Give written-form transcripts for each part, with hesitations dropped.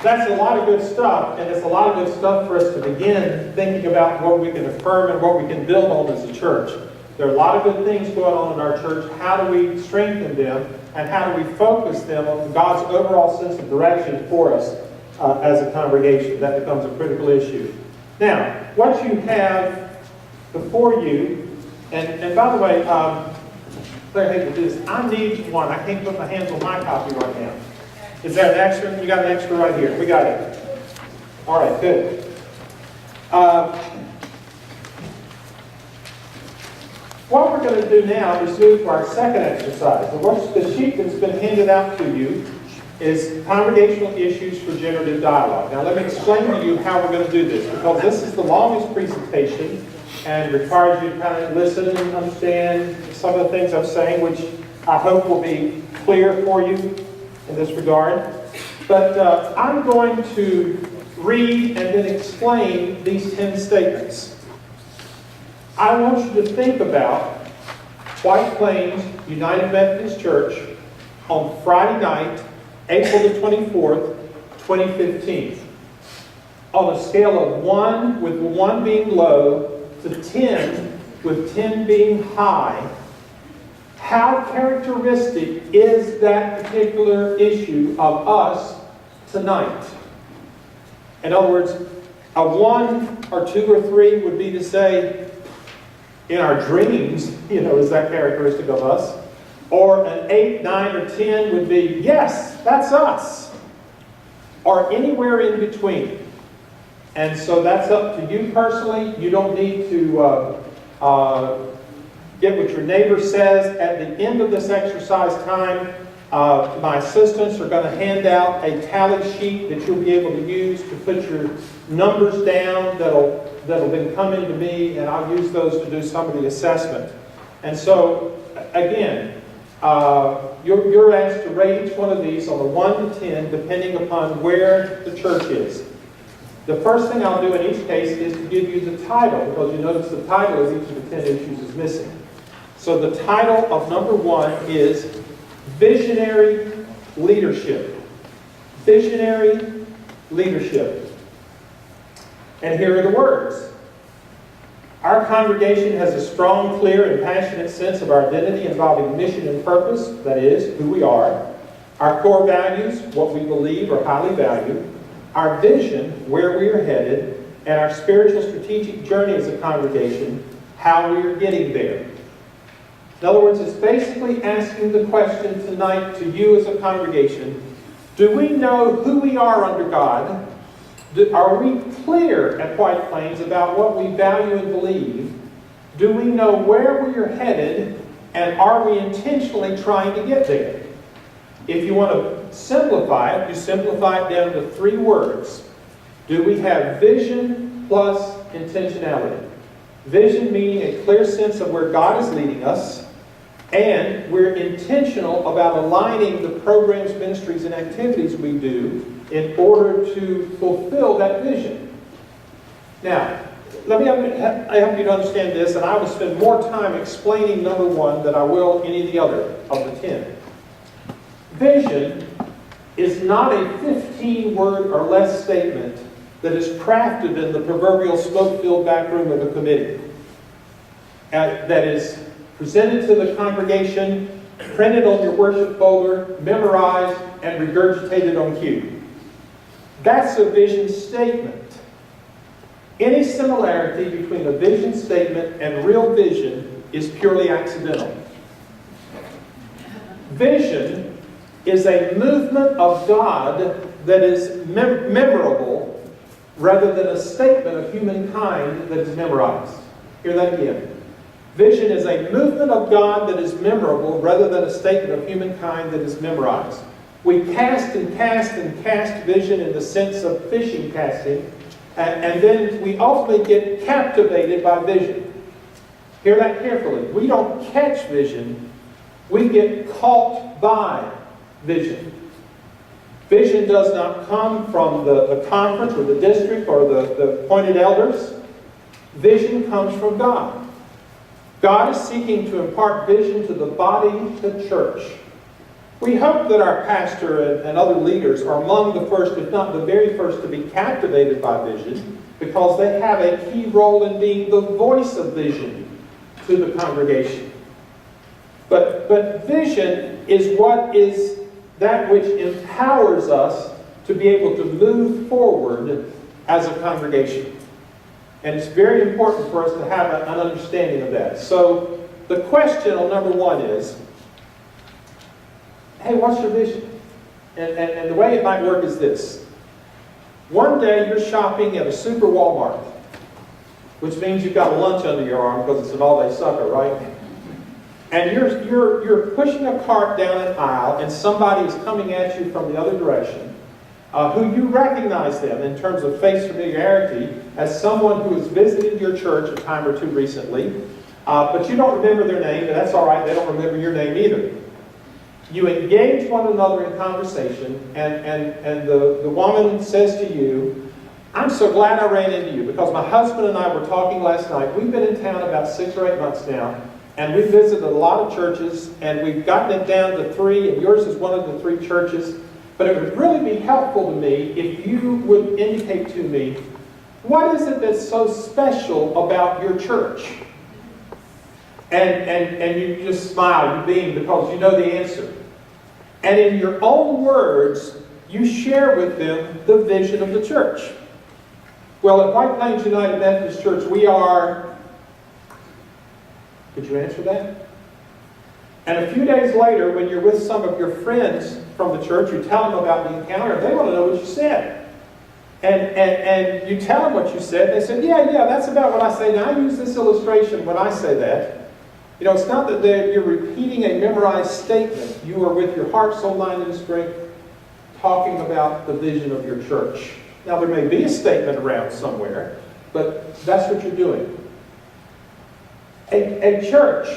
that's a lot of good stuff, and it's a lot of good stuff for us to begin thinking about what we can affirm and what we can build on as a church. There are a lot of good things going on in our church. How do we strengthen them, and how do we focus them on God's overall sense of direction for us as a congregation? That becomes a critical issue. Now, what you have before you, and by the way, Claire, hate to do this. I need one. I can't put my hands on my copy right now. Is there an extra? You got an extra right here. We got it. All right, good. What we're going to do now is move to our second exercise. The sheet that's been handed out to you is Congregational Issues for Generative Dialogue. Now let me explain to you how we're going to do this, because this is the longest presentation and requires you to kind of listen and understand some of the things I'm saying, which I hope will be clear for you in this regard. But I'm going to read and then explain these 10 statements. I want you to think about White Plains United Methodist Church on Friday night, April the 24th, 2015. On a scale of 1, with 1 being low, to 10, with 10 being high, how characteristic is that particular issue of us tonight? In other words, a 1 or 2 or 3 would be to say, in our dreams, is that characteristic of us? Or an 8, 9, or 10 would be, yes, that's us. Or anywhere in between. And so that's up to you personally. You don't need to get what your neighbor says. At the end of this exercise time, my assistants are going to hand out a tally sheet that you'll be able to use to put your numbers down that'll then come into me, and I'll use those to do some of the assessment. And so, again, you're asked to rate each one of these on a 1 to 10, depending upon where the church is. The first thing I'll do in each case is to give you the title, because you notice the title of each of the 10 issues is missing. So the title of number 1 is Visionary Leadership. Visionary Leadership. And here are the words. Our congregation has a strong, clear, and passionate sense of our identity involving mission and purpose, that is, who we are, our core values, what we believe or highly value, our vision, where we are headed, and our spiritual strategic journey as a congregation, how we are getting there. In other words, it's basically asking the question tonight to you as a congregation, do we know who we are under God? Are we clear at White Plains about what we value and believe? Do we know where we are headed? And are we intentionally trying to get there? If you want to simplify it, you simplify it down to 3 words. Do we have vision plus intentionality? Vision meaning a clear sense of where God is leading us, and we're intentional about aligning the programs, ministries, and activities we do in order to fulfill that vision. Now, let me help you to understand this, and I will spend more time explaining number 1 than I will any of the other of the 10. Vision is not a 15-word or less statement that is crafted in the proverbial smoke-filled back room of a committee. That is presented to the congregation, printed on your worship folder, memorized, and regurgitated on cue. That's a vision statement. Any similarity between a vision statement and real vision is purely accidental. Vision is a movement of God that is memorable rather than a statement of humankind that is memorized. Hear that again. Vision is a movement of God that is memorable rather than a statement of humankind that is memorized. We cast and cast and cast vision in the sense of fishing casting, and then we ultimately get captivated by vision. Hear that carefully. We don't catch vision, we get caught by vision. Vision does not come from the conference or the district or the appointed elders. Vision comes from God. God is seeking to impart vision to the body, the church. We hope that our pastor and other leaders are among the first, if not the very first, to be captivated by vision, because they have a key role in being the voice of vision to the congregation. But vision is what is that which empowers us to be able to move forward as a congregation. And it's very important for us to have an understanding of that. So the question on number one is, hey, what's your vision? And the way it might work is this. One day you're shopping at a super Walmart, which means you've got a lunch under your arm because it's an all-day sucker, right? And you're pushing a cart down an aisle, and somebody is coming at you from the other direction, who you recognize them in terms of face familiarity as someone who has visited your church a time or two recently, but you don't remember their name, and that's all right, they don't remember your name either. You engage one another in conversation, and the woman says to you, I'm so glad I ran into you, because my husband and I were talking last night. We've been in town about 6 or 8 months now, and we've visited a lot of churches, and we've gotten it down to 3, and yours is one of the 3 churches. But it would really be helpful to me if you would indicate to me, what is it that's so special about your church? And you just smile, you beam, because you know the answer. And in your own words, you share with them the vision of the church. Well, at White Plains United Methodist Church, we are... Could you answer that? And a few days later, when you're with some of your friends from the church, you tell them about the encounter, they want to know what you said. And you tell them what you said, they said, yeah, that's about what I say. Now, I use this illustration when I say that. You know, it's not that you're repeating a memorized statement. You are with your heart, soul, mind, and strength talking about the vision of your church. Now, there may be a statement around somewhere, but that's what you're doing. A church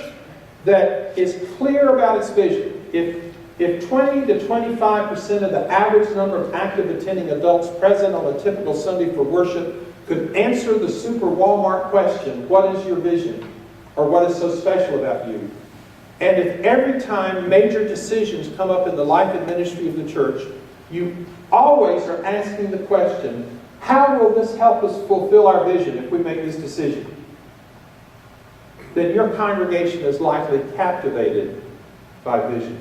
that is clear about its vision, if 20 to 25% of the average number of active attending adults present on a typical Sunday for worship could answer the super Walmart question, what is your vision? Or what is so special about you? And if every time major decisions come up in the life and ministry of the church, you always are asking the question, how will this help us fulfill our vision if we make this decision? Then your congregation is likely captivated by vision.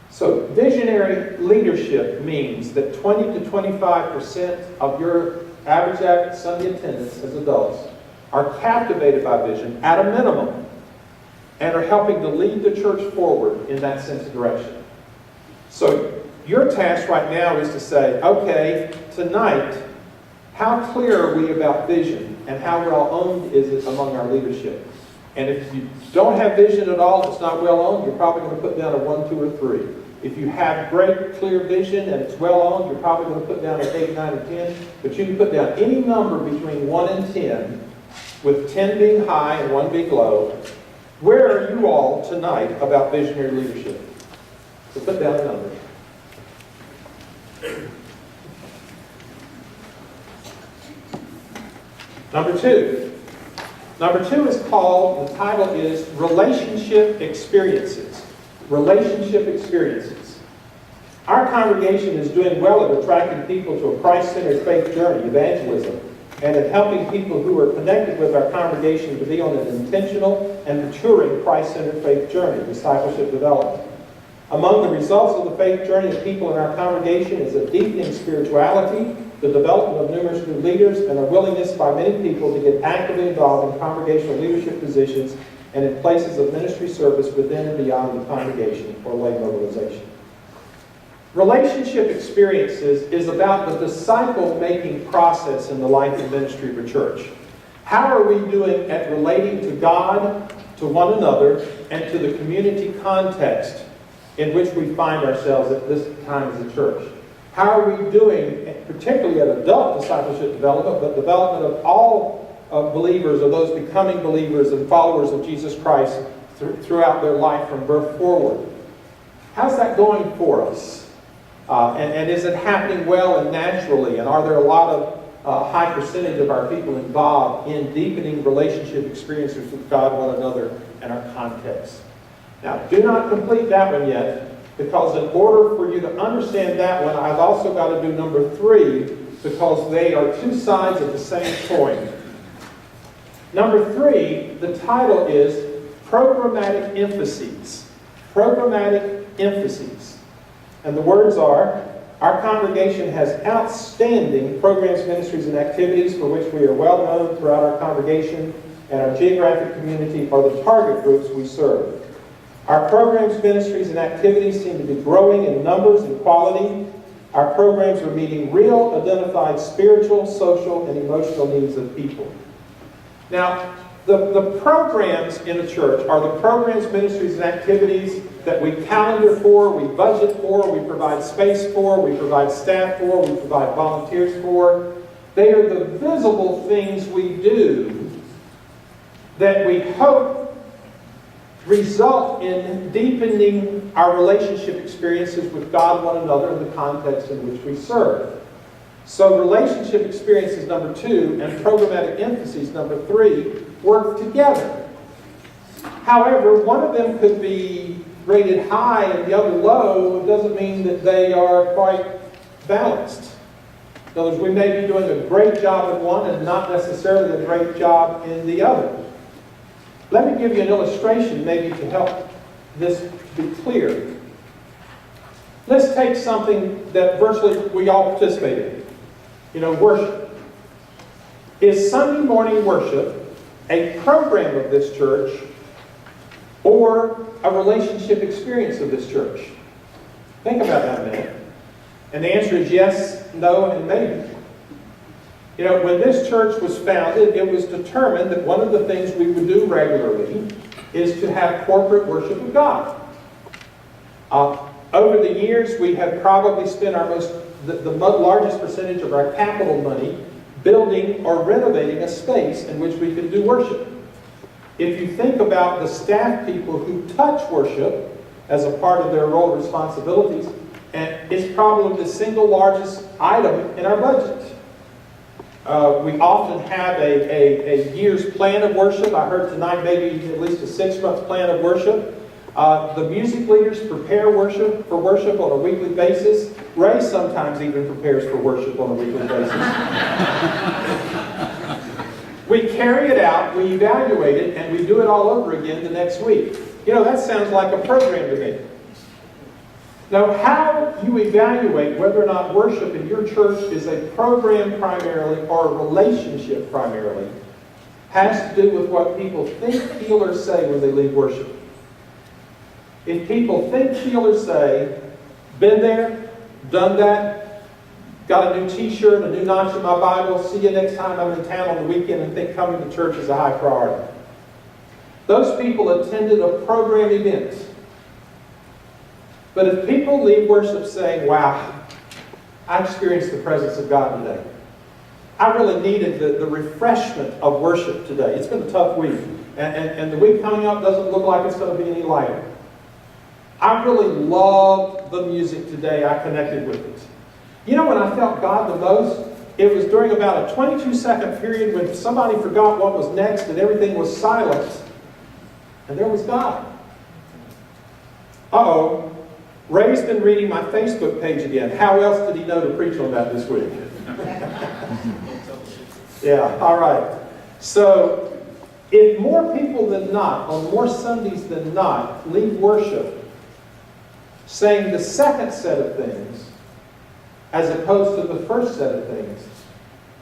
So visionary leadership means that 20 to 25% of your average Sunday attendance as adults are captivated by vision at a minimum and are helping to lead the church forward in that sense of direction. So your task right now is to say, okay, tonight, how clear are we about vision and how well owned is it among our leadership? And if you don't have vision at all, it's not well owned, you're probably going to put down a 1, 2, or 3. If you have great, clear vision and it's well owned, you're probably going to put down an 8, 9, or 10. But you can put down any number between 1 and 10, with 10 being high and 1 being low. Where are you all tonight about visionary leadership? So put down a number. Number 2. Number 2 is called, the title is Relationship Experiences. Relationship Experiences. Our congregation is doing well at attracting people to a Christ-centered faith journey, evangelism, and at helping people who are connected with our congregation to be on an intentional and maturing Christ-centered faith journey, discipleship development. Among the results of the faith journey of people in our congregation is a deepening spirituality, the development of numerous new leaders, and a willingness by many people to get actively involved in congregational leadership positions and in places of ministry service within and beyond the congregation or lay mobilization. Relationship experiences is about the disciple-making process in the life and ministry of a church. How are we doing at relating to God, to one another, and to the community context in which we find ourselves at this time as a church? How are we doing, particularly at adult discipleship development, but development of all believers, or those becoming believers and followers of Jesus Christ throughout their life from birth forward? How's that going for us? And is it happening well and naturally? And are there a lot of high percentage of our people involved in deepening relationship experiences with God, one another, and our context? Now, do not complete that one yet, because in order for you to understand that one, I've also got to do number 3, because they are two sides of the same coin. Number 3, the title is Programmatic Emphases. Programmatic Emphases. And the words are, our congregation has outstanding programs, ministries, and activities for which we are well known throughout our congregation, and our geographic community are the target groups we serve. Our programs, ministries, and activities seem to be growing in numbers and quality. Our programs are meeting real, identified spiritual, social, and emotional needs of people. Now, the programs in a church are the programs, ministries, and activities that we calendar for, we budget for, we provide space for, we provide staff for, we provide volunteers for. They are the visible things we do that we hope result in deepening our relationship experiences with God, one another, in the context in which we serve. So relationship experiences, number 2, and programmatic emphases, number 3, work together. However, one of them could be rated high and the other low. It doesn't mean that they are quite balanced. In other words, we may be doing a great job in one and not necessarily a great job in the other. Let me give you an illustration maybe to help this be clear. Let's take something that virtually we all participate in. You know, worship. Is Sunday morning worship a program of this church or a relationship experience of this church? Think about that a minute. And the answer is yes, no, and maybe. You know, when this church was founded, it was determined that one of the things we would do regularly is to have corporate worship of God. Over the years, we have probably spent the largest percentage of our capital money building or renovating a space in which we could do worship. If you think about the staff people who touch worship as a part of their role and responsibilities, and it's probably the single largest item in our budget. We often have a year's plan of worship. I heard tonight maybe at least a 6-month plan of worship. The music leaders prepare for worship on a weekly basis. Ray sometimes even prepares for worship on a weekly basis. We carry it out, we evaluate it, and we do it all over again the next week. You know, that sounds like a program to me. Now, how you evaluate whether or not worship in your church is a program primarily or a relationship primarily has to do with what people think, feel, or say when they leave worship. If people think, feel, or say, been there, done that, got a new t-shirt, a new notch in my Bible, see you next time I'm in town on the weekend, and think coming to church is a high priority. Those people attended a program event. But if people leave worship saying, wow, I experienced the presence of God today. I really needed the refreshment of worship today. It's been a tough week. And the week coming up doesn't look like it's going to be any lighter. I really loved the music today. I connected with it. You know when I felt God the most? It was during about a 22-second period when somebody forgot what was next and everything was silent. And there was God. Uh-oh. Ray's been reading my Facebook page again. How else did he know to preach on that this week? Yeah, all right. So, if more people than not, on more Sundays than not, leave worship saying the second set of things as opposed to the first set of things,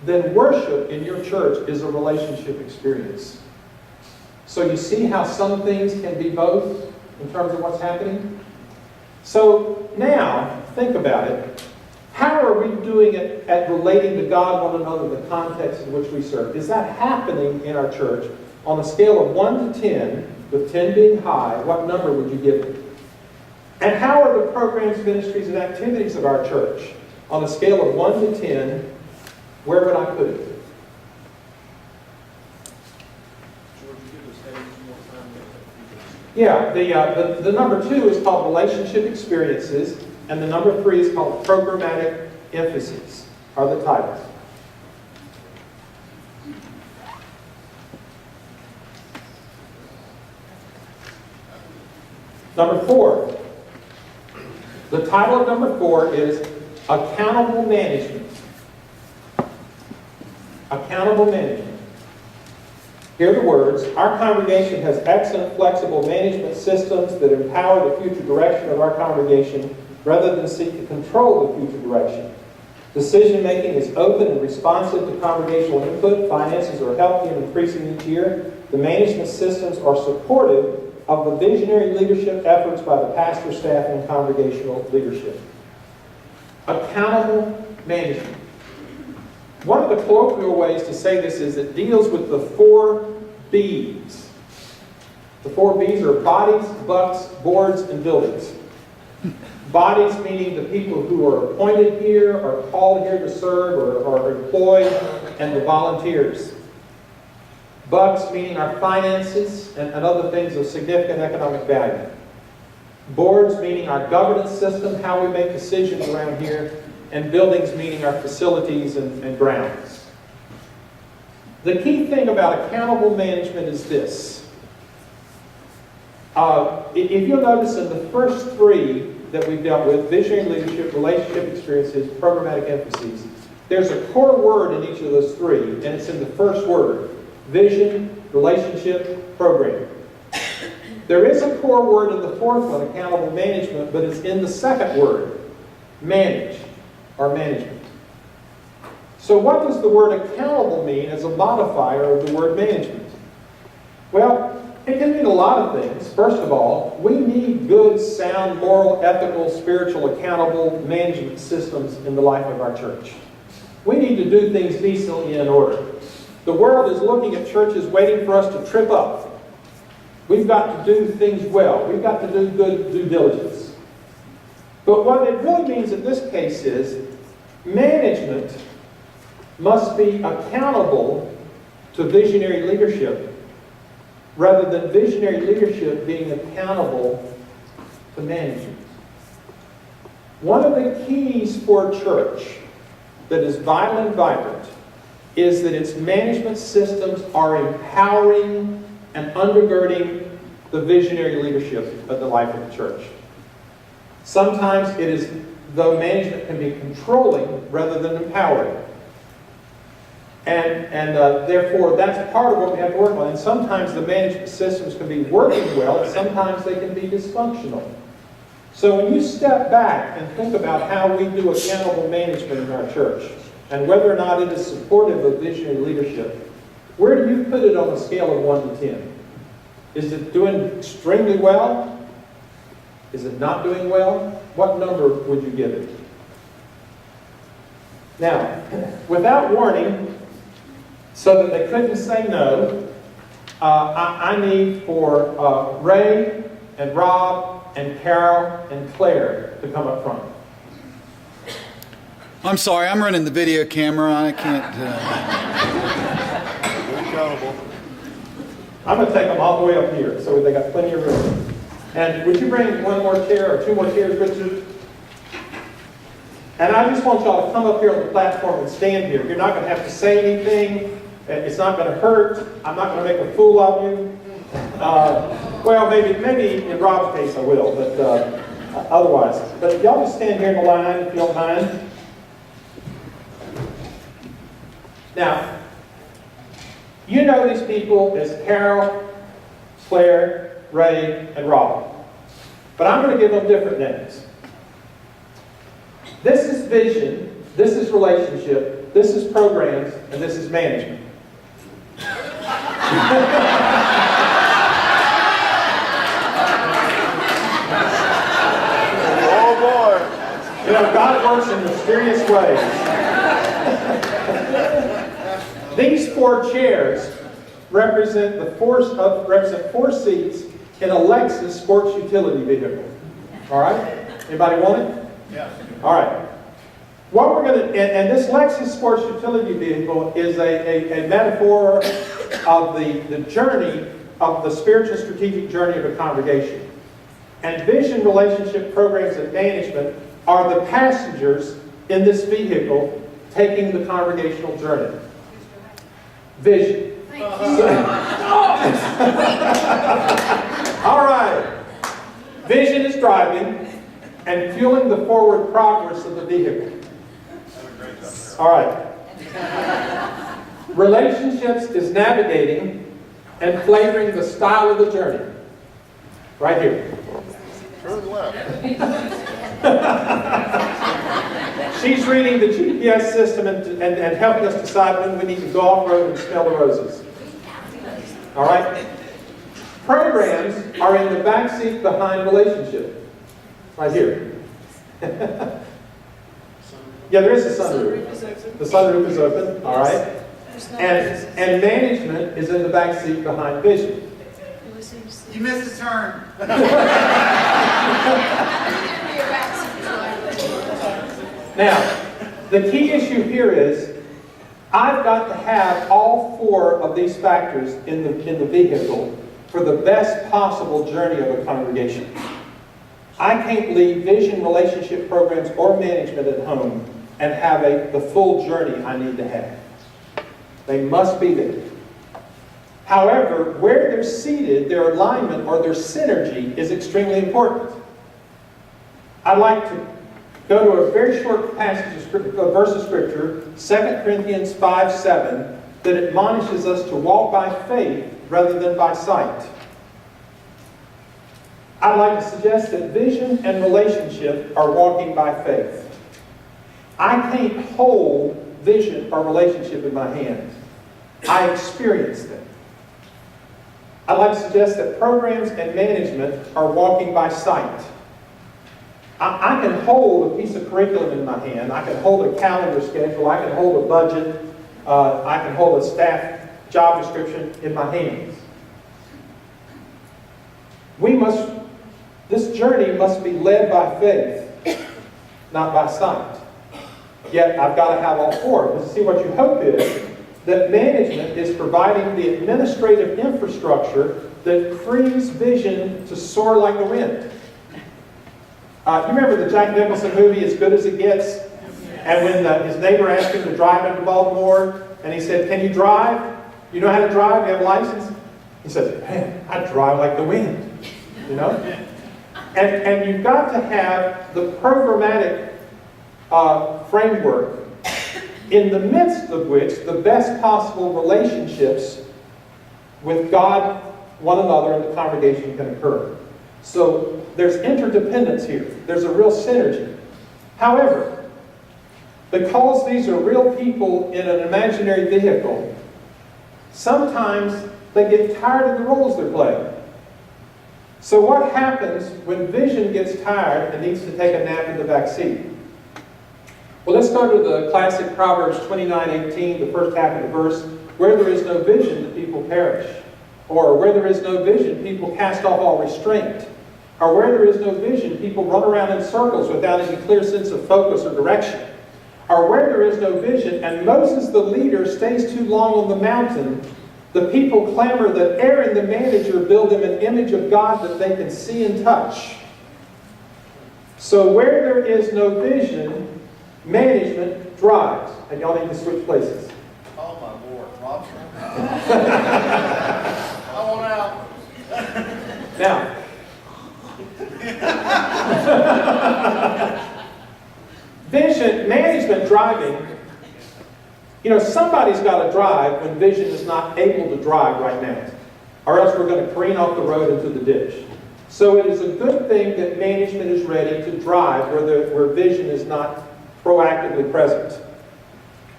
then worship in your church is a relationship experience. So you see how some things can be both in terms of what's happening? So now, think about it. How are we doing it at relating to God, one another, the context in which we serve? Is that happening in our church? On a scale of 1 to 10, with 10 being high, what number would you give it? And how are the programs, ministries, and activities of our church? On a scale of 1 to 10, where would I put it? Yeah, the number 2 is called relationship experiences, and the number 3 is called programmatic emphases, are the titles. Number 4. The title of number 4 is Accountable Management. Accountable management. Here are the words. Our congregation has excellent flexible management systems that empower the future direction of our congregation rather than seek to control the future direction. Decision-making is open and responsive to congregational input. Finances are healthy and increasing each year. The management systems are supportive of the visionary leadership efforts by the pastor, staff, and congregational leadership. Accountable management. One of the colloquial ways to say this is it deals with the 4 B's. The 4 B's are bodies, bucks, boards, and buildings. Bodies meaning the people who are appointed here, or called here to serve, or are employed, and the volunteers. Bucks meaning our finances and other things of significant economic value. Boards meaning our governance system, how we make decisions around here. And buildings meaning our facilities and grounds. The key thing about accountable management is this. If you'll notice in the first 3 that we've dealt with, visionary leadership, relationship experiences, programmatic emphases, there's a core word in each of those 3, and it's in the first word. Vision, relationship, program. There is a core word in the 4th one, accountable management, but it's in the second word, manage. Or management. So what does the word accountable mean as a modifier of the word management? Well, it can mean a lot of things. First of all, we need good, sound, moral, ethical, spiritual, accountable management systems in the life of our church. We need to do things decently and in order. The world is looking at churches waiting for us to trip up. We've got to do things well. We've got to do good due diligence. But what it really means in this case is management must be accountable to visionary leadership rather than visionary leadership being accountable to management. One of the keys for a church that is vital and vibrant is that its management systems are empowering and undergirding the visionary leadership of the life of the church. Sometimes it is, though management can be controlling rather than empowering. And therefore, that's part of what we have to work on. And sometimes the management systems can be working well, and sometimes they can be dysfunctional. So when you step back and think about how we do accountable management in our church, and whether or not it is supportive of visionary leadership, where do you put it on a scale of 1 to 10? Is it doing extremely well? Is it not doing well? What number would you give it? Now, without warning, so that they couldn't say no, I need for Ray and Rob and Carol and Claire to come up front. I'm sorry, I'm running the video camera. I can't... I'm going to take them all the way up here, so they got plenty of room. And would you bring 1 more chair or 2 more chairs, Richard? And I just want y'all to come up here on the platform and stand here. You're not going to have to say anything. It's not going to hurt. I'm not going to make a fool of you. Well, maybe in Rob's case I will, but otherwise. But y'all just stand here in the line if you don't mind. Now, you know these people as Carol, Claire, Ray, and Rob. But I'm going to give them different names. This is vision, this is relationship, this is programs, and this is management. Oh boy! You know, God works in mysterious ways. These 4 chairs represent represent 4 seats in a Lexus sports utility vehicle. All right? Anybody want it? Yeah. All right. What we're going to, and this Lexus sports utility vehicle is a metaphor of the journey of the spiritual strategic journey of a congregation. And vision, relationship, programs, and management are the passengers in this vehicle taking the congregational journey. Vision. All right. Vision is driving and fueling the forward progress of the vehicle. All right. Relationships is navigating and flavoring the style of the journey. Right here. Turn left. She's reading the GPS system and helping us decide when we need to go off-road and smell the roses. All right? Programs are in the back seat behind relationship. Right here. Yeah, there is a sunroof. The sunroof is open. All right? And management is in the back seat behind vision. You missed a turn. Now, the key issue here is I've got to have all four of these factors in the vehicle for the best possible journey of a congregation. I can't leave vision, relationship programs, or management at home and have the full journey I need to have. They must be there. However, where they're seated, their alignment or their synergy is extremely important. I'd like to go to a very short passage of verse of Scripture, 2 Corinthians 5:7, that admonishes us to walk by faith rather than by sight. I'd like to suggest that vision and relationship are walking by faith. I can't hold vision or relationship in my hands. I experience them. I'd like to suggest that programs and management are walking by sight. I can hold a piece of curriculum in my hand. I can hold a calendar schedule. I can hold a budget. I can hold a staff job description in my hands. This journey must be led by faith, not by sight. Yet I've got to have all four. Let's see what you hope is that management is providing the administrative infrastructure that frees vision to soar like the wind. You remember the Jack Nicholson movie, As Good as It Gets? And when his neighbor asked him to drive into Baltimore, and he said, "Can you drive? You know how to drive? You have a license?" He said, "Man, I drive like the wind." You know? And you've got to have the programmatic framework in the midst of which the best possible relationships with God, one another, and the congregation can occur. So there's interdependence here. There's a real synergy. However, because these are real people in an imaginary vehicle, sometimes they get tired of the roles they're playing. So what happens when vision gets tired and needs to take a nap in the back seat? Well, let's go to the classic Proverbs 29:18, the first half of the verse. Where there is no vision, the people perish. Or where there is no vision, people cast off all restraint. Or where there is no vision, people run around in circles without any clear sense of focus or direction. Or where there is no vision, and Moses the leader stays too long on the mountain, the people clamor that Aaron the manager build them an image of God that they can see and touch. So where there is no vision, management drives. And y'all need to switch places. Oh my Lord, Rob. I want out. Now, vision, management driving, somebody's got to drive when vision is not able to drive right now. Or else we're going to careen off the road into the ditch. So it is a good thing that management is ready to drive where vision is not proactively present.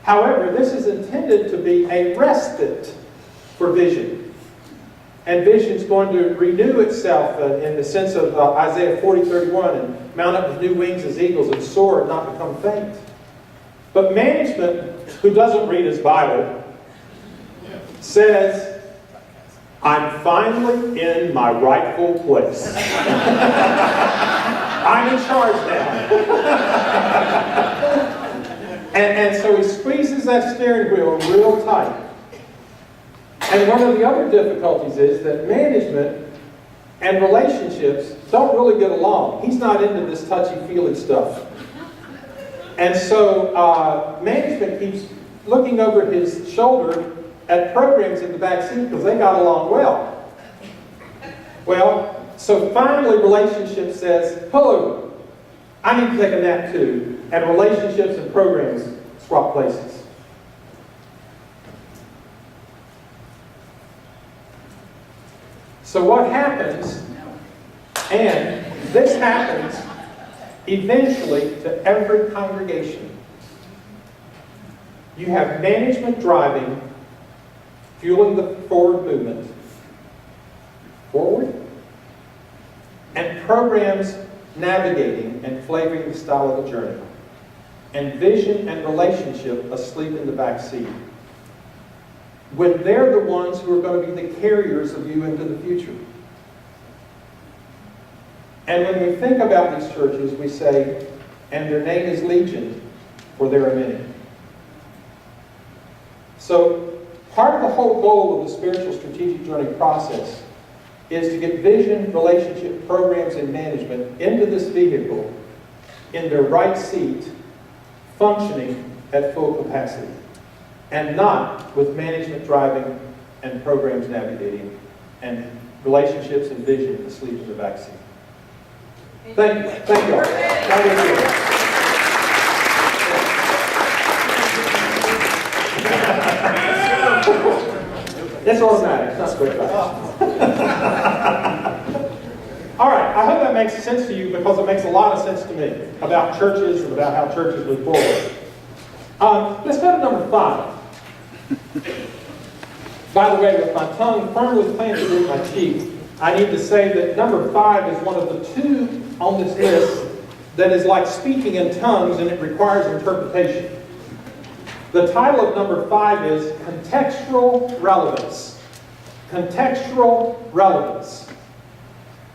However, this is intended to be a respite for vision. And vision is going to renew itself in the sense of Isaiah 40:31, and mount up with new wings as eagles and soar and not become faint. But management, who doesn't read his Bible, says, "I'm finally in my rightful place. I'm in charge now." and so he squeezes that steering wheel real tight. And one of the other difficulties is that management and relationships don't really get along. He's not into this touchy-feely stuff. And so management keeps looking over his shoulder at programs in the back seat because they got along well. Well, So finally, relationship says, pull over. I need to take a nap too. And relationships and programs swap places. So what happens, and this happens eventually to every congregation. You have management driving, fueling the forward movement, forward, and programs navigating and flavoring the style of the journey, and vision and relationship asleep in the back seat, when they're the ones who are going to be the carriers of you into the future. And when we think about these churches, we say, and their name is Legion, for there are many. So part of the whole goal of the spiritual strategic journey process is to get vision, relationship, programs, and management into this vehicle in their right seat, functioning at full capacity, and not with management driving and programs navigating and relationships and vision asleep in the back seat. Thank you. Thank you all. It's automatic. It's not quick. All right. I hope that makes sense to you, because it makes a lot of sense to me about churches and about how churches move forward. Let's go to number 5. By the way, with my tongue firmly planted in my cheek, I need to say that number 5 is one of the 2 on this list that is like speaking in tongues, and it requires interpretation. The title of number 5 is Contextual Relevance. Contextual relevance.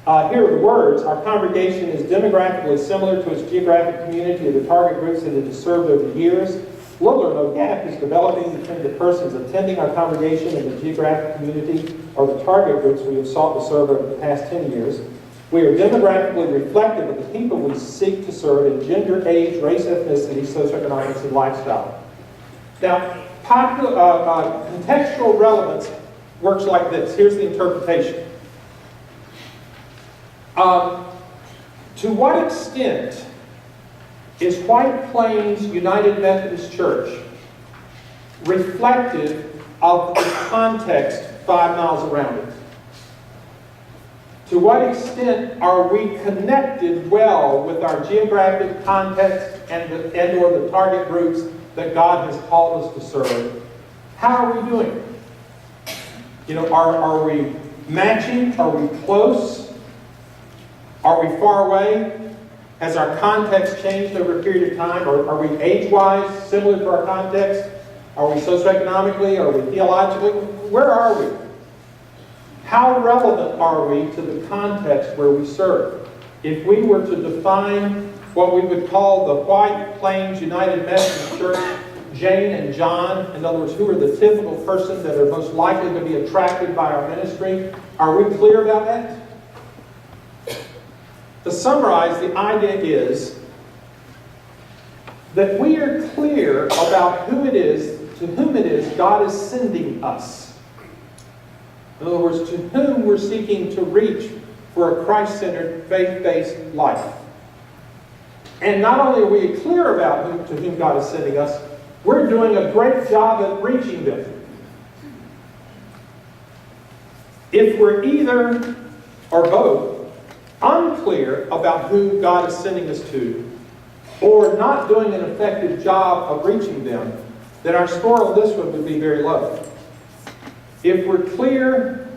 Here are the words. Our congregation is demographically similar to its geographic community of the target groups that it has served over the years. Little or no gap is developing between the persons attending our congregation and the geographic community or the target groups we have sought to serve over the past 10 years. We are demographically reflective of the people we seek to serve in gender, age, race, ethnicity, socioeconomics, and lifestyle. Now, contextual relevance works like this. Here's the interpretation. To what extent is White Plains United Methodist Church reflective of the context 5 miles around it? To what extent are we connected well with our geographic context and or the target groups that God has called us to serve? How are we doing? You know, are we matching? Are we close? Are we far away? Has our context changed over a period of time? Are we age-wise similar to our context? Are we socioeconomically? Are we theologically? Where are we? How relevant are we to the context where we serve? If we were to define what we would call the White Plains United Methodist Church, Jane and John, in other words, who are the typical persons that are most likely to be attracted by our ministry, are we clear about that? To summarize, the idea is that we are clear about who it is, to whom it is God is sending us. In other words, to whom we're seeking to reach for a Christ-centered, faith-based life. And not only are we clear about to whom God is sending us, we're doing a great job at reaching them. If we're either or both unclear about who God is sending us to, or not doing an effective job of reaching them, then our score on this one would be very low. If we're clear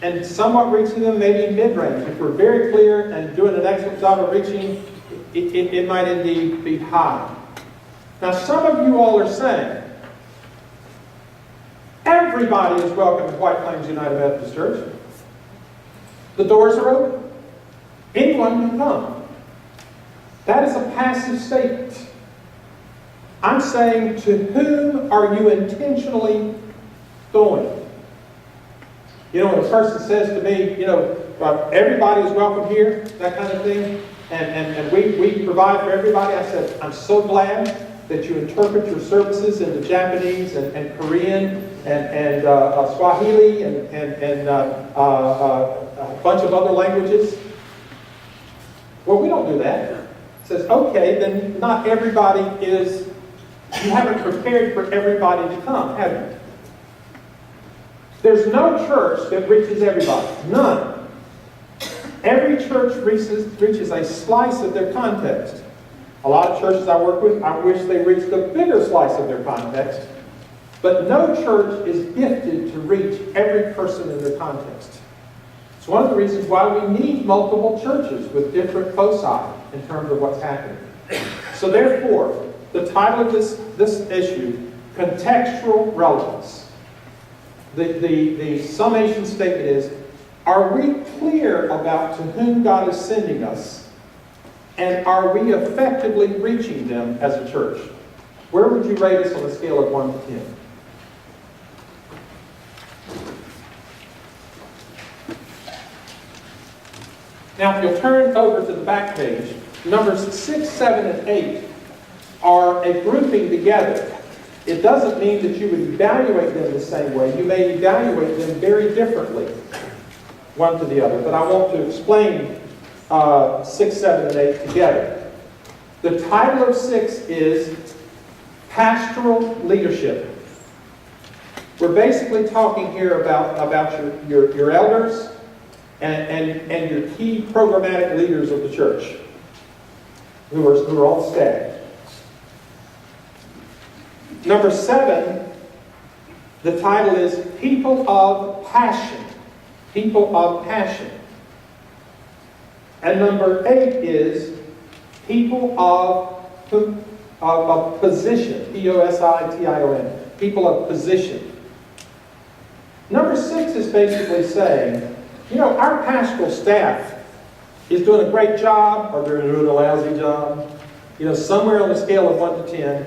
and somewhat reaching them, maybe mid-range. If we're very clear and doing an excellent job of reaching, it might indeed be high. Now, some of you all are saying, everybody is welcome to White Plains United Methodist Church. The doors are open. Anyone can come. That is a passive statement. I'm saying, to whom are you intentionally going? You know, when a person says to me, you know, everybody is welcome here, that kind of thing, and we provide for everybody, I said, I'm so glad that you interpret your services into Japanese and Korean and Swahili and bunch of other languages? Well, we don't do that. It says, okay, then not everybody is, you haven't prepared for everybody to come, have you? There's no church that reaches everybody. None. Every church reaches a slice of their context. A lot of churches I work with, I wish they reached a bigger slice of their context. But no church is gifted to reach every person in their context. It's one of the reasons why we need multiple churches with different foci in terms of what's happening. So therefore, the title of this issue, Contextual Relevance. The summation statement is, are we clear about to whom God is sending us? And are we effectively reaching them as a church? Where would you rate us on a scale of 1 to 10? Now, if you'll turn over to the back page, numbers 6, 7, and 8 are a grouping together. It doesn't mean that you would evaluate them the same way. You may evaluate them very differently, one to the other. But I want to explain 6, 7, and 8 together. The title of 6 is Pastoral Leadership. We're basically talking here about your elders and your key programmatic leaders of the church who are on staff. Number 7, the title is People of Passion. People of Passion. And number 8 is People of Position. P-O-S-I-T-I-O-N. People of Position. Number 6 is basically saying, you know, our pastoral staff is doing a great job, or they're doing a lousy job. You know, somewhere on the scale of 1 to 10.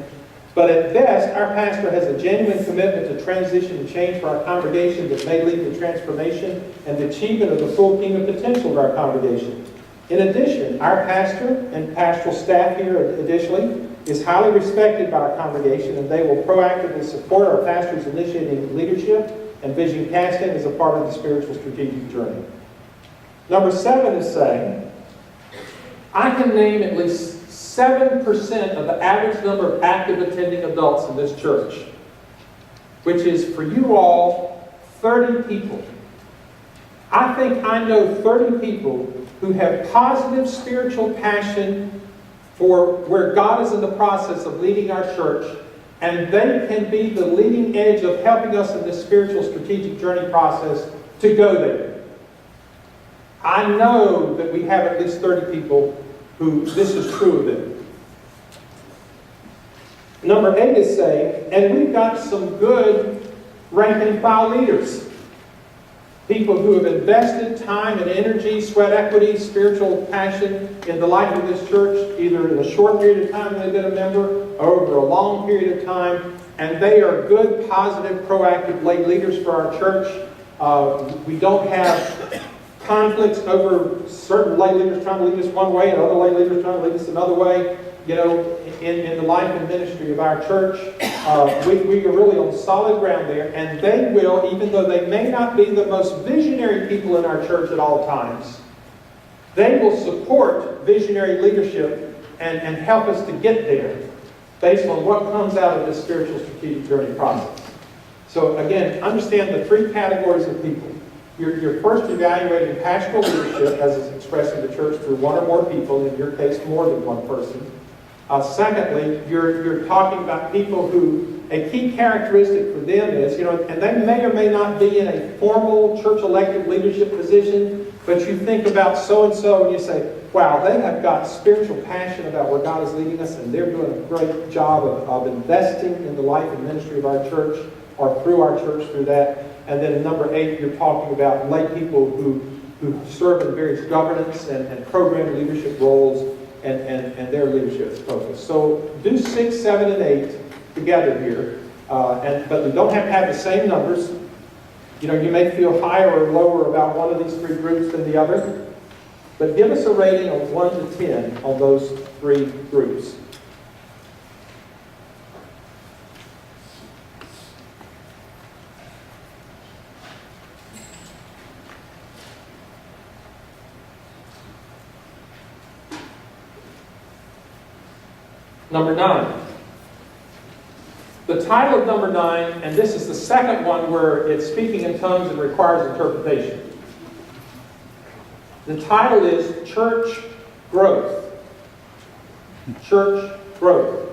But at best, our pastor has a genuine commitment to transition and change for our congregation that may lead to transformation and the achievement of the full kingdom potential of our congregation. In addition, our pastor and pastoral staff here additionally is highly respected by our congregation, and they will proactively support our pastors initiating leadership and vision casting as a part of the spiritual strategic journey. Number 7 is saying, I can name at least 7% of the average number of active attending adults in this church, which is for you all 30 people. I think I know 30 people who have positive spiritual passion for where God is in the process of leading our church, and they can be the leading edge of helping us in this spiritual strategic journey process to go there. I know that we have at least 30 people who this is true of them. Number 8 is saying, and we've got some good rank and file leaders. People who have invested time and energy, sweat equity, spiritual passion in the life of this church, either in a short period of time they've been a member, or over a long period of time. And they are good, positive, proactive lay leaders for our church. We don't have conflicts over certain lay leaders trying to lead us one way and other lay leaders trying to lead us another way. You know, in the life and ministry of our church, we are really on solid ground there, and they will, even though they may not be the most visionary people in our church at all times, they will support visionary leadership and help us to get there based on what comes out of this spiritual strategic journey process. So again, understand the 3 categories of people. You're first evaluating pastoral leadership as it's expressed in the church through 1 or more people, in your case more than 1 person. Secondly, you're talking about people who, a key characteristic for them is, you know, and they may or may not be in a formal church-elected leadership position, but you think about so-and-so and you say, wow, they have got spiritual passion about where God is leading us, and they're doing a great job of investing in the life and ministry of our church, or through our church through that. And then number 8, you're talking about lay people who serve in various governance and program leadership roles, and their leadership focus. So do 6, 7, and 8 together here. But we don't have to have the same numbers. You know, you may feel higher or lower about one of these 3 groups than the other. But give us a rating of 1 to 10 on those 3 groups. Number 9. The title of number 9, and this is the second one where it's speaking in tongues and requires interpretation. The title is Church Growth. Church Growth.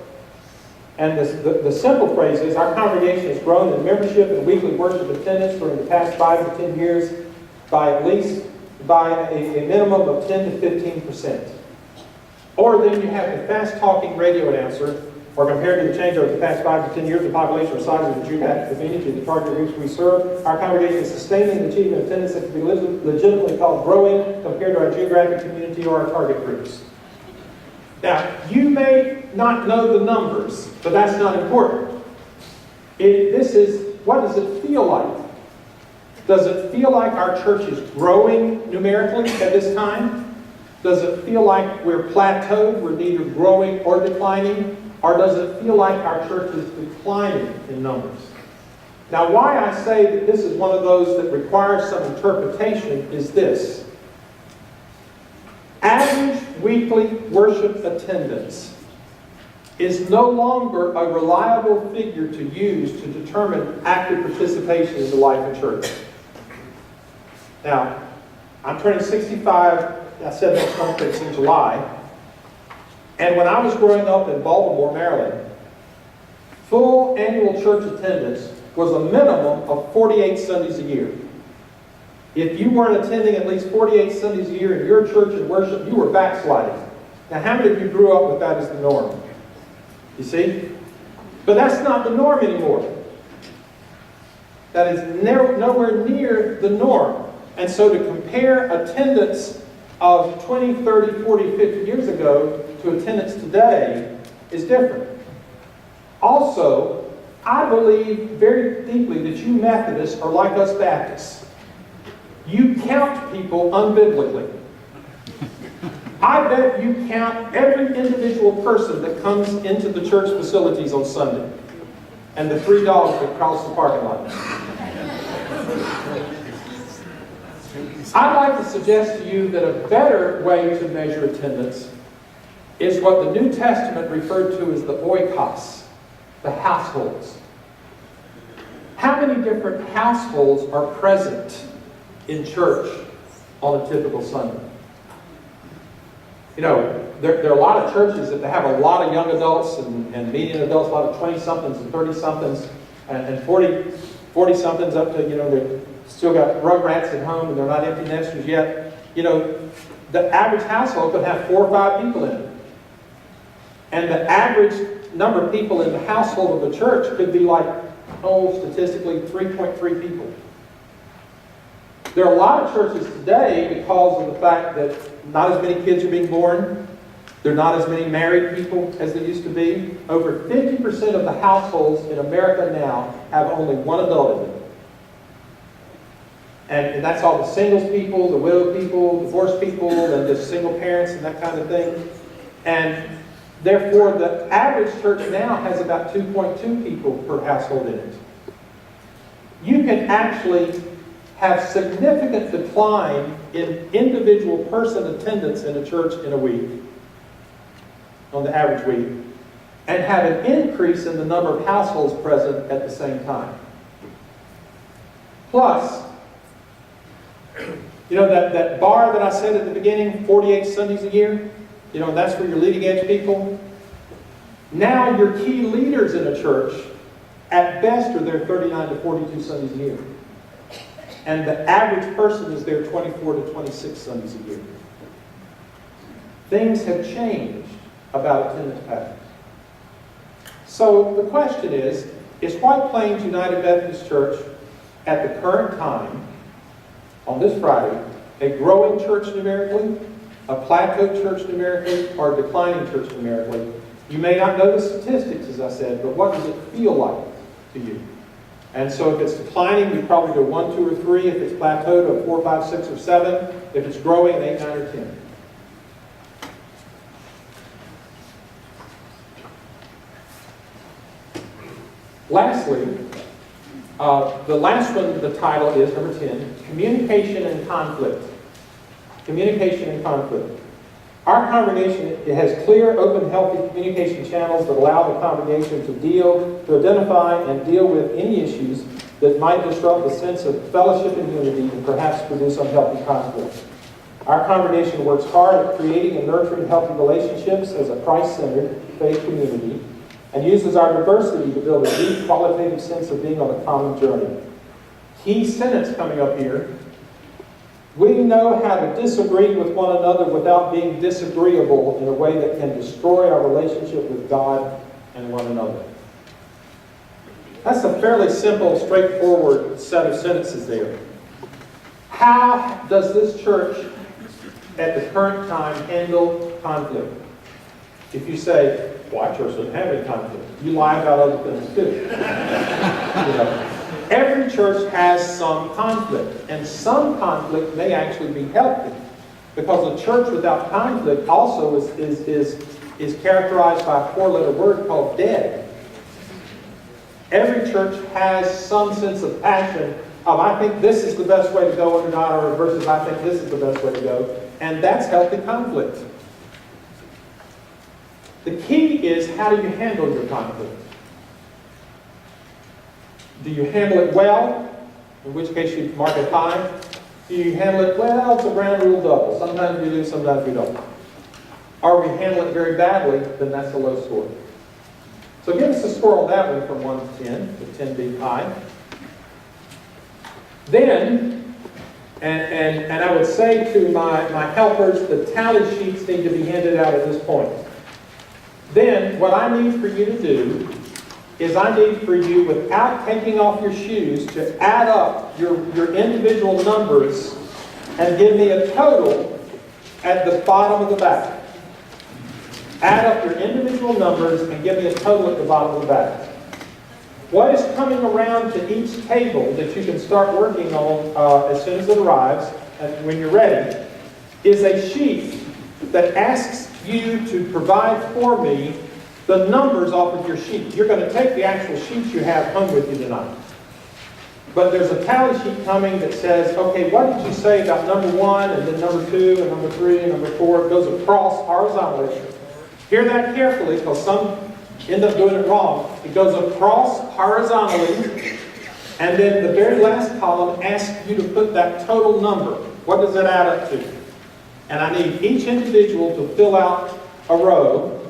And the simple phrase is, our congregation has grown in membership and weekly worship attendance during the past 5 to 10 years by a minimum of 10 to 15%. Or then you have the fast-talking radio announcer, or compared to the change over the past 5 to 10 years, the population or size of the geographic community, the target groups we serve, our congregation is sustaining the achievement of attendance that can be legitimately called growing compared to our geographic community or our target groups. Now, you may not know the numbers, but that's not important. What does it feel like? Does it feel like our church is growing numerically at this time? Does it feel like we're plateaued, we're neither growing or declining? Or does it feel like our church is declining in numbers? Now, why I say that this is one of those that requires some interpretation is this. Average weekly worship attendance is no longer a reliable figure to use to determine active participation in the life of church. Now, I'm turning 65, I said next month, it's in July. And when I was growing up in Baltimore, Maryland, full annual church attendance was a minimum of 48 Sundays a year. If you weren't attending at least 48 Sundays a year in your church and worship, you were backsliding. Now, how many of you grew up with that as the norm? You see? But that's not the norm anymore. That is nowhere near the norm. And so to compare attendance of 20, 30, 40, 50 years ago to attendance today is different. Also, I believe very deeply that you Methodists are like us Baptists. You count people unbiblically. I bet you count every individual person that comes into the church facilities on Sunday and the 3 dogs that cross the parking lot. I'd like to suggest to you that a better way to measure attendance is what the New Testament referred to as the oikos, the households. How many different households are present in church on a typical Sunday? You know, there are a lot of churches that they have a lot of young adults and median adults, a lot of 20-somethings and 30-somethings and 40-somethings up to, you know, they've still got rugrats at home and they're not empty nesters yet. You know, the average household could have 4 or 5 people in it. And the average number of people in the household of a church could be like, statistically 3.3 people. There are a lot of churches today because of the fact that not as many kids are being born. There are not as many married people as there used to be. Over 50% of the households in America now have only one adult in them. And that's all the singles people, the widowed people, divorced people, and just single parents and that kind of thing. And therefore, the average church now has about 2.2 people per household in it. You can actually have significant decline in individual person attendance in a church in a week, on the average week, and have an increase in the number of households present at the same time. Plus, you know that bar that I said at the beginning, 48 Sundays a year? You know, that's for your leading edge people. Now your key leaders in a church, at best, are there 39 to 42 Sundays a year. And the average person is there 24 to 26 Sundays a year. Things have changed about attendance patterns. So the question is White Plains United Methodist Church at the current time, on this Friday, a growing church numerically, a plateaued church numerically, or a declining church numerically? You may not know the statistics, as I said, but what does it feel like to you? And so if it's declining, we probably go 1, 2, or 3. If it's plateaued, a 4, 5, 6, or 7. If it's growing, an 8, 9, or 10. Lastly, the last one, the title is number 10, Communication and Conflict. Communication and Conflict. Our congregation, it has clear, open, healthy communication channels that allow the congregation to identify and deal with any issues that might disrupt the sense of fellowship and unity and perhaps produce unhealthy conflict. Our congregation works hard at creating and nurturing healthy relationships as a Christ-centered faith community and uses our diversity to build a deep, qualitative sense of being on a common journey. Key sentence coming up here. We know how to disagree with one another without being disagreeable in a way that can destroy our relationship with God and one another. That's a fairly simple, straightforward set of sentences there. How does this church at the current time handle conflict? If you say, well, our church doesn't have any conflict, you lie about other things too. You know, every church has some conflict, and some conflict may actually be healthy, because a church without conflict also is characterized by a four-letter word called dead. Every church has some sense of passion of, I think this is the best way to go under God, or versus I think this is the best way to go, and that's healthy conflict. The key is, how do you handle your conflict? Do you handle it well, in which case you mark it high? Do you handle it, well, it's a ground rule double. Sometimes we do, sometimes we don't. Or we handle it very badly, then that's a low score. So give us a score on that one from 1 to 10, with 10 being high. Then, and I would say to my helpers, the tally sheets need to be handed out at this point. Then, what I need for you to do is I need for you, without taking off your shoes, to add up your individual numbers and give me a total at the bottom of the bag. Add up your individual numbers and give me a total at the bottom of the bag. What is coming around to each table that you can start working on as soon as it arrives, and when you're ready, is a sheet that asks you to provide for me the numbers off of your sheet. You're going to take the actual sheets you have home with you tonight. But there's a tally sheet coming that says, okay, what did you say about number 1, and then number 2, and number 3, and number 4? It goes across horizontally. Hear that carefully, because some end up doing it wrong. It goes across horizontally, and then the very last column asks you to put that total number. What does that add up to? And I need each individual to fill out a row.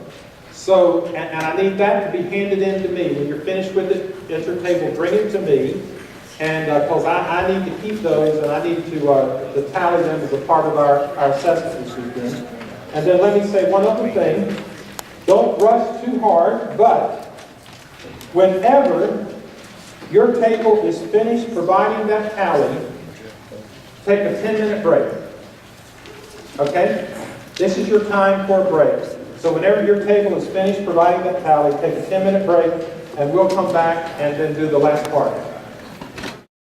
So, and I need that to be handed in to me. When you're finished with it at your table, bring it to me. And because I need to keep those, and I need to tally them as a part of our assessment this weekend. And then let me say one other thing. Don't rush too hard, but whenever your table is finished providing that tally, take a 10-minute break. Okay? This is your time for a break. So whenever your table is finished providing that tally, take a 10-minute break, and we'll come back and then do the last part.